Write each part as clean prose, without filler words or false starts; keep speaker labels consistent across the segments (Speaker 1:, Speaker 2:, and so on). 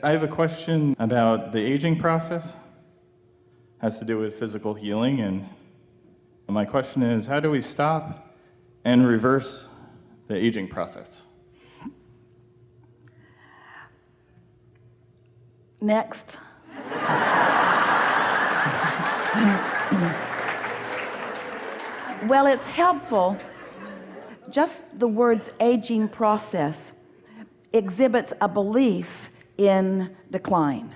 Speaker 1: I have a question about the aging process. It has to do with physical healing, and my question is, how do we stop and reverse the aging process?
Speaker 2: Next. Well, it's helpful. Just the words aging process exhibits a belief in decline.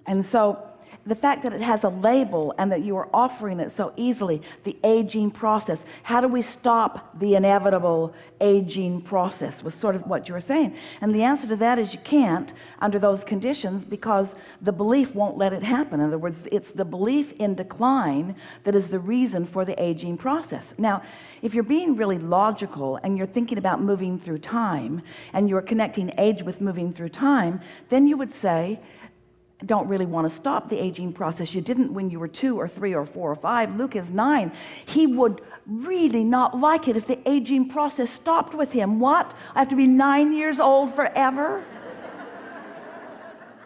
Speaker 2: And so the fact that it has a label and that you are offering it so easily, the aging process, how do we stop the inevitable aging process, was sort of what you were saying. And the answer to that is you can't under those conditions, because the belief won't let it happen. In other words, it's the belief in decline that is the reason for the aging process. Now, if you're being really logical and you're thinking about moving through time and you're connecting age with moving through time, then you would say, don't really want to stop the aging process. You didn't when you were 2 or 3 or 4 or 5. Luke is 9. He would really not like it if the aging process stopped with him. What? I have to be 9 years old forever?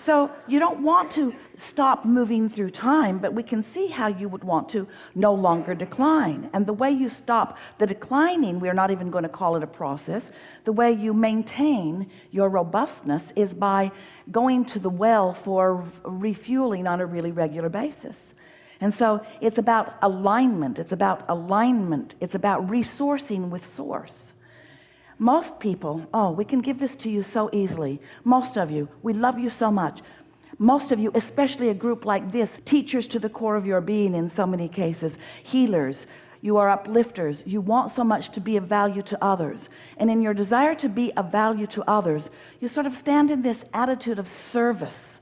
Speaker 2: So you don't want to stop moving through time, but we can see how you would want to no longer decline. And the way you stop the declining, we're not even going to call it a process. The way you maintain your robustness is by going to the well for refueling on a really regular basis. And so it's about alignment. It's about alignment. It's about resourcing with source. Most people, we can give this to you so easily. Most of you, we love you so much. Most of you, especially a group like this, teachers to the core of your being in so many cases, healers, you are uplifters. You want so much to be of value to others. And in your desire to be of value to others, you sort of stand in this attitude of service.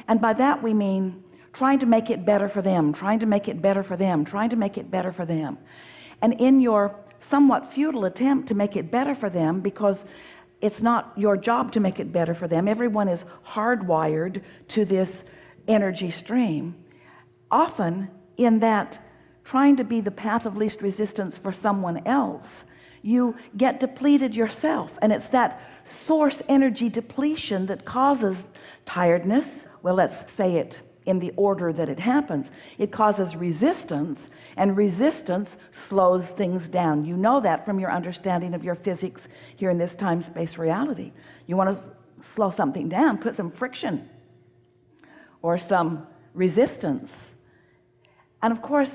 Speaker 2: And by that we mean trying to make it better for them, trying to make it better for them, trying to make it better for them. And in your somewhat futile attempt to make it better for them, because it's not your job to make it better for them. Everyone is hardwired to this energy stream. Often in that trying to be the path of least resistance for someone else, you get depleted yourself, and it's that source energy depletion that causes tiredness. Well, let's say it in the order that it happens. It causes resistance, and resistance slows things down. You know that from your understanding of your physics here in this time-space reality. You want to slow something down, put some friction or some resistance. And of course,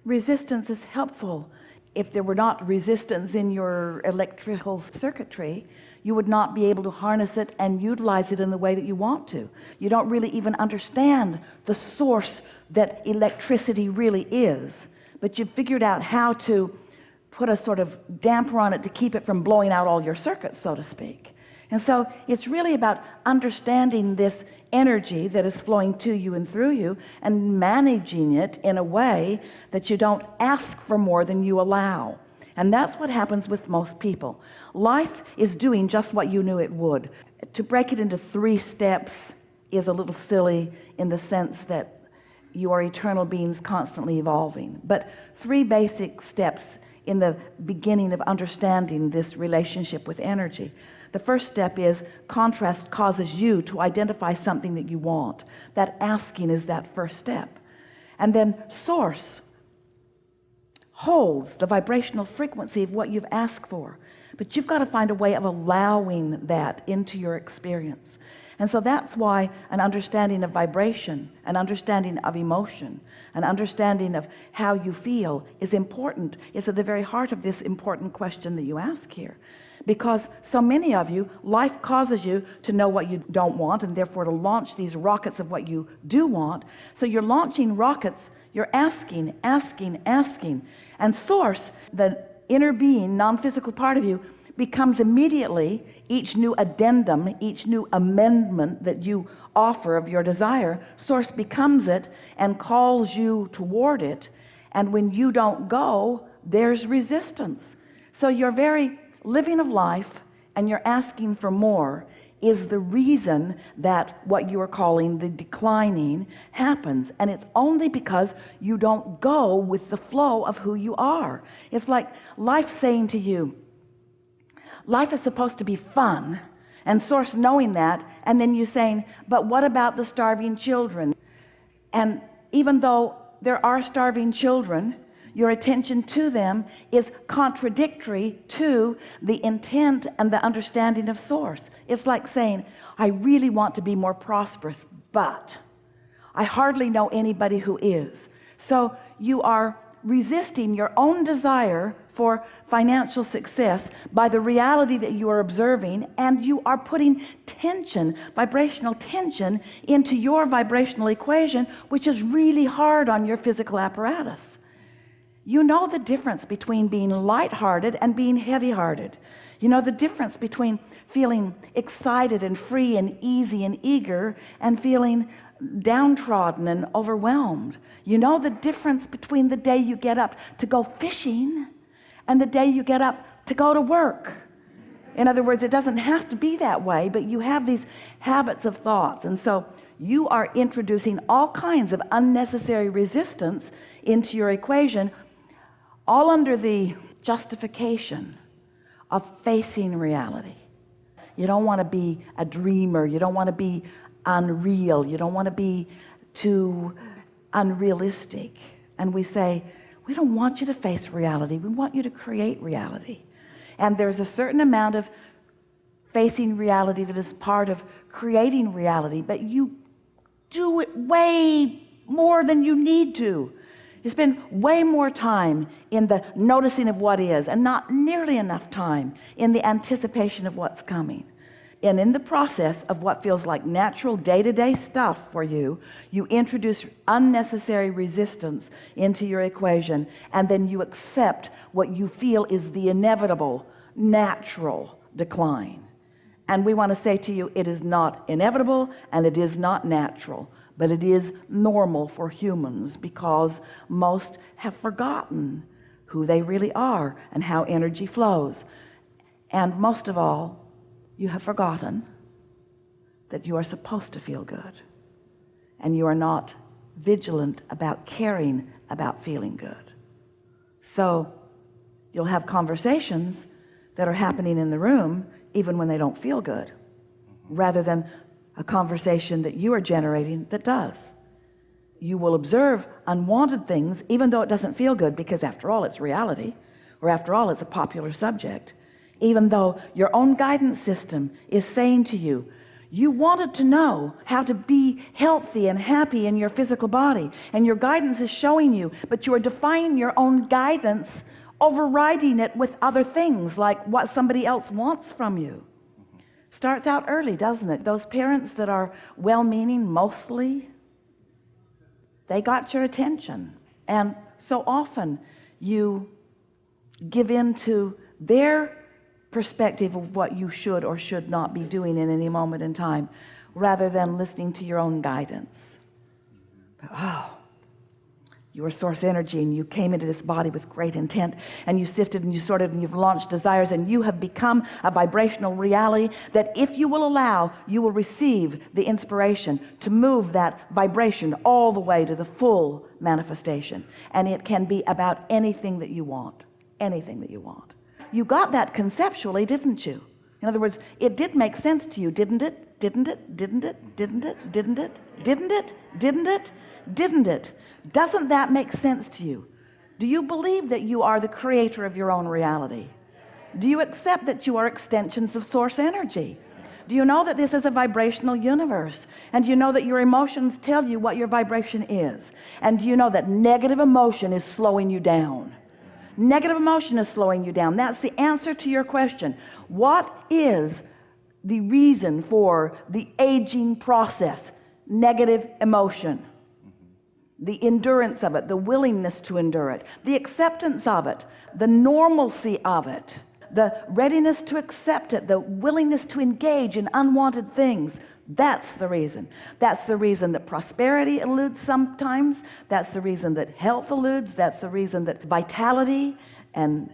Speaker 2: resistance is helpful. If there were not resistance in your electrical circuitry, you would not be able to harness it and utilize it in the way that you want to. You don't really even understand the source that electricity really is, but you've figured out how to put a sort of damper on it to keep it from blowing out all your circuits, so to speak. And so it's really about understanding this energy that is flowing to you and through you and managing it in a way that you don't ask for more than you allow. And that's what happens with most people. Life is doing just what you knew it would. To break it into 3 steps is a little silly in the sense that you are eternal beings constantly evolving. But 3 basic steps in the beginning of understanding this relationship with energy. The first step is contrast causes you to identify something that you want. That asking is that first step. And then source holds the vibrational frequency of what you've asked for, but you've got to find a way of allowing that into your experience. And so that's why an understanding of vibration, an understanding of emotion, an understanding of how you feel is important. It's at the very heart of this important question that you ask here, because so many of you, life causes you to know what you don't want, and therefore to launch these rockets of what you do want. So you're launching rockets. You're asking, and source, the inner being, non-physical part of you, becomes immediately each new addendum, each new amendment that you offer of your desire. Source becomes it and calls you toward it, and when you don't go, there's resistance. So your very living of life and you're asking for more is the reason that what you are calling the declining happens. And it's only because you don't go with the flow of who you are. It's like life saying to you, life is supposed to be fun, And Source knowing that, and then you saying, but what about the starving children? And even though there are starving children, your attention to them is contradictory to the intent and the understanding of Source. It's like saying, I really want to be more prosperous, but I hardly know anybody who is. So you are resisting your own desire for financial success by the reality that you are observing, and you are putting tension, vibrational tension, into your vibrational equation, which is really hard on your physical apparatus. You know the difference between being lighthearted and being heavy-hearted. You know the difference between feeling excited and free and easy and eager and feeling downtrodden and overwhelmed. You know the difference between the day you get up to go fishing and the day you get up to go to work. In other words, it doesn't have to be that way, but you have these habits of thoughts, and so you are introducing all kinds of unnecessary resistance into your equation, all under the justification of facing reality. You don't want to be a dreamer. You don't want to be unreal. You don't want to be too unrealistic. And we say, we don't want you to face reality. We want you to create reality. And there's a certain amount of facing reality that is part of creating reality, but you do it way more than you need to. You spend way more time in the noticing of what is and not nearly enough time in the anticipation of what's coming. And in the process of what feels like natural day-to-day stuff for you, you introduce unnecessary resistance into your equation, and then you accept what you feel is the inevitable, natural decline. And we want to say to you, it is not inevitable and it is not natural, but it is normal for humans, because most have forgotten who they really are and how energy flows. And most of all, you have forgotten that you are supposed to feel good, and you are not vigilant about caring about feeling good. So you'll have conversations that are happening in the room even when they don't feel good, rather than a conversation that you are generating that does. You will observe unwanted things even though it doesn't feel good, because after all it's reality, or after all it's a popular subject. Even though your own guidance system is saying to you, you wanted to know how to be healthy and happy in your physical body, and your guidance is showing you, but you are defying your own guidance, overriding it with other things like what somebody else wants from you. Starts out early, doesn't it? Those parents that are well-meaning, mostly, they got your attention, and so often you give in to their perspective of what you should or should not be doing in any moment in time, rather than listening to your own guidance. Oh, you are source energy, and you came into this body with great intent, and you sifted and you sorted and you've launched desires, and you have become a vibrational reality that, if you will allow, you will receive the inspiration to move that vibration all the way to the full manifestation. And it can be about anything that you want, anything that you want. You got that conceptually, didn't you? In other words, it did make sense to you, didn't it? Didn't it? Didn't it? Didn't it? Didn't it? Didn't it? Didn't it? Didn't it? Doesn't that make sense to you? Do you believe that you are the creator of your own reality? Do you accept that you are extensions of source energy? Do you know that this is a vibrational universe? And do you know that your emotions tell you what your vibration is? And do you know that negative emotion is slowing you down? Negative emotion is slowing you down. That's the answer to your question. What is the reason for the aging process? Negative emotion. The endurance of it, the willingness to endure it, the acceptance of it, the normalcy of it, the readiness to accept it, the willingness to engage in unwanted things. That's the reason. That's the reason that prosperity eludes sometimes. That's the reason that health eludes. That's the reason that vitality, and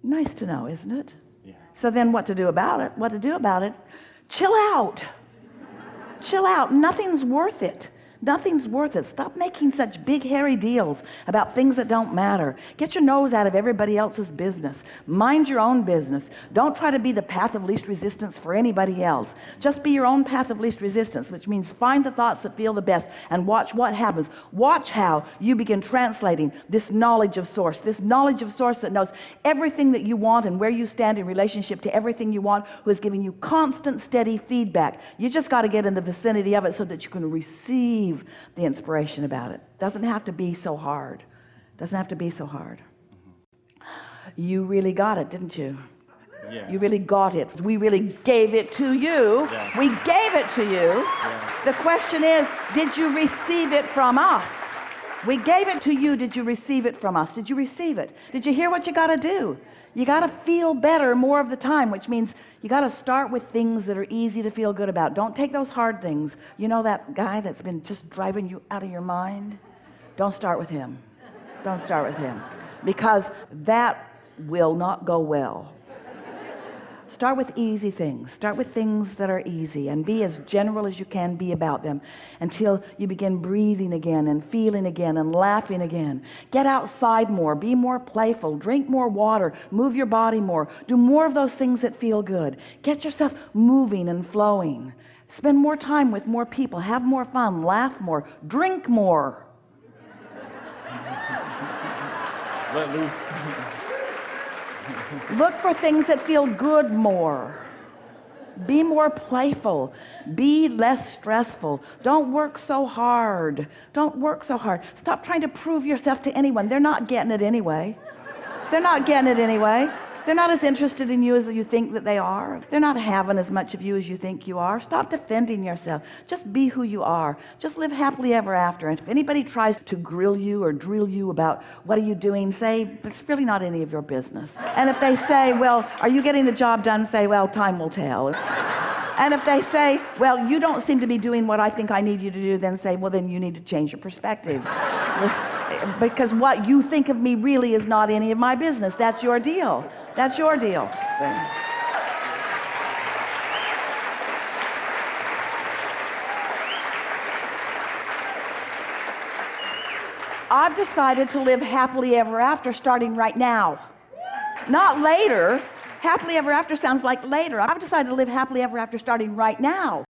Speaker 2: nice to know, isn't it? Yeah. So then what to do about it? What to do about it? Chill out. Chill out. Nothing's worth it. Nothing's worth it. Stop making such big, hairy deals about things that don't matter. Get your nose out of everybody else's business. Mind your own business. Don't try to be the path of least resistance for anybody else. Just be your own path of least resistance, which means find the thoughts that feel the best and watch what happens. Watch how you begin translating this knowledge of source that knows everything that you want and where you stand in relationship to everything you want, who is giving you constant, steady feedback. You just got to get in the vicinity of it so that you can receive the inspiration about it. Doesn't have to be so hard. Doesn't have to be so hard. You really got it, didn't you?
Speaker 1: Yeah.
Speaker 2: You really got it. We really gave it to you.
Speaker 1: Yes.
Speaker 2: We gave it to you.
Speaker 1: Yes.
Speaker 2: The question is, did you receive it from us? We gave it to you. Did you receive it from us? Did you receive it? Did you hear what you got to do? You got to feel better more of the time, which means you got to start with things that are easy to feel good about. Don't take those hard things. You know that guy that's been just driving you out of your mind? Don't start with him. Don't start with him, because that will not go well. Start with easy things. Start with things that are easy, and be as general as you can be about them until you begin breathing again and feeling again and laughing again. Get outside more. Be more playful. Drink more water. Move your body more. Do more of those things that feel good. Get yourself moving and flowing. Spend more time with more people. Have more fun. Laugh more. Drink more.
Speaker 1: Let loose.
Speaker 2: Look for things that feel good more. Be more playful. Be less stressful. Don't work so hard. Don't work so hard. Stop trying to prove yourself to anyone. They're not getting it anyway. They're not getting it anyway. They're not as interested in you as you think that they are. They're not having as much of you as you think you are. Stop defending yourself. Just be who you are. Just live happily ever after. And if anybody tries to grill you or drill you about what are you doing, say, it's really not any of your business. And if they say, well, are you getting the job done? Say, well, time will tell. And if they say, well, you don't seem to be doing what I think I need you to do, then say, well, then you need to change your perspective. Because what you think of me really is not any of my business. That's your deal. That's your deal. I've decided to live happily ever after starting right now. Not later. Happily ever after sounds like later. I've decided to live happily ever after starting right now.